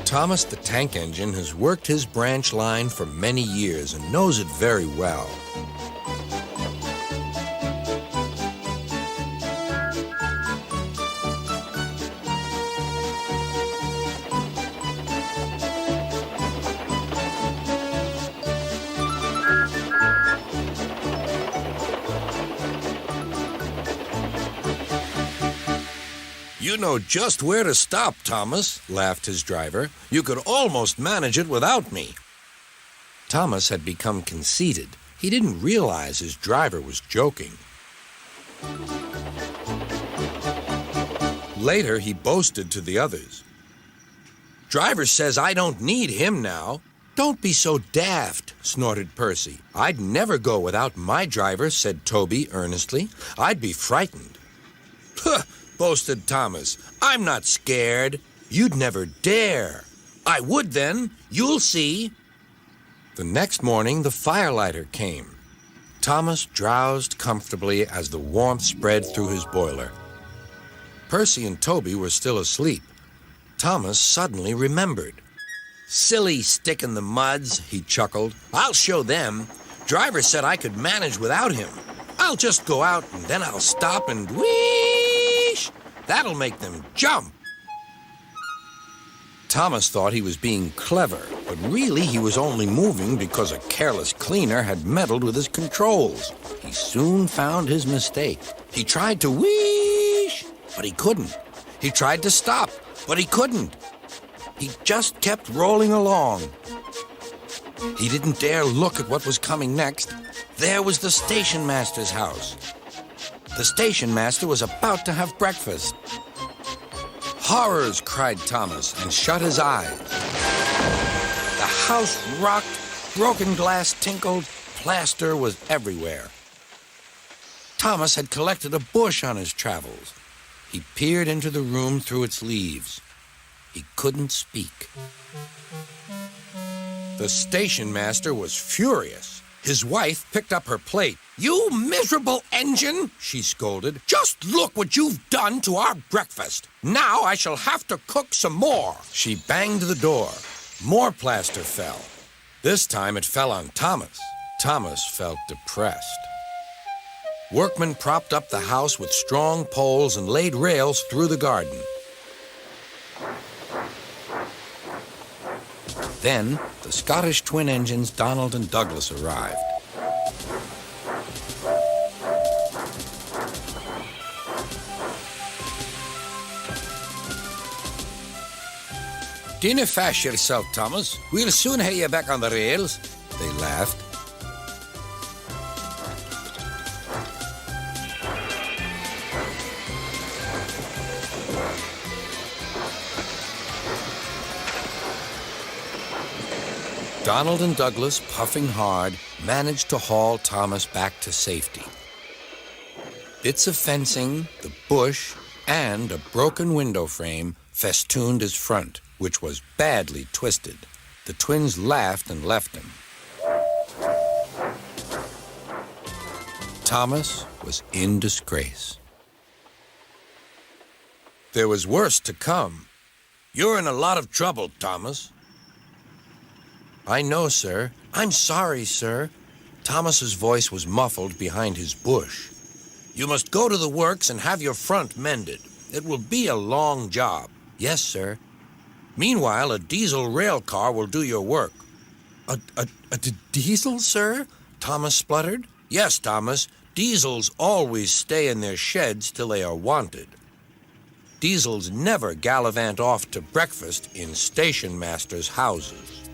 Thomas the Tank Engine has worked his branch line for many years and knows it very well. You know just where to stop, Thomas, laughed his driver. You could almost manage it without me. Thomas had become conceited. He didn't realize his driver was joking. Later, he boasted to the others. Driver says I don't need him now. Don't be so daft, snorted Percy. I'd never go without my driver, said Toby earnestly. I'd be frightened. Huh! Boasted Thomas. I'm not scared. You'd never dare. I would then. You'll see. The next morning, the firelighter came. Thomas drowsed comfortably as the warmth spread through his boiler. Percy and Toby were still asleep. Thomas suddenly remembered. Silly stick in the muds, he chuckled. I'll show them. Driver said I could manage without him. I'll just go out and then I'll stop and whoosh! That'll make them jump. Thomas thought he was being clever, but really he was only moving because a careless cleaner had meddled with his controls. He soon found his mistake. He tried to whoosh, but he couldn't. He tried to stop, but he couldn't. He just kept rolling along. He didn't dare look at what was coming next. There was the station master's house. The station master was about to have breakfast. Horrors, cried Thomas, and shut his eyes. The house rocked, broken glass tinkled, plaster was everywhere. Thomas had collected a bush on his travels. He peered into the room through its leaves. He couldn't speak. The station master was furious. His wife picked up her plate. You miserable engine, she scolded. Just look what you've done to our breakfast. Now I shall have to cook some more. She banged the door. More plaster fell. This time it fell on Thomas. Thomas felt depressed. Workmen propped up the house with strong poles and laid rails through the garden. Then, the Scottish twin engines Donald and Douglas arrived. Dinna fash yourself, Thomas. We'll soon have you back on the rails, they laughed. Donald and Douglas, puffing hard, managed to haul Thomas back to safety. Bits of fencing, the bush, and a broken window frame festooned his front, which was badly twisted. The twins laughed and left him. Thomas was in disgrace. There was worse to come. You're in a lot of trouble, Thomas. I know, sir. I'm sorry, sir. Thomas's voice was muffled behind his bush. You must go to the works and have your front mended. It will be a long job. Yes, sir. Meanwhile, a diesel rail car will do your work. A diesel, sir? Thomas spluttered. Yes, Thomas. Diesels always stay in their sheds till they are wanted. Diesels never gallivant off to breakfast in station masters' houses.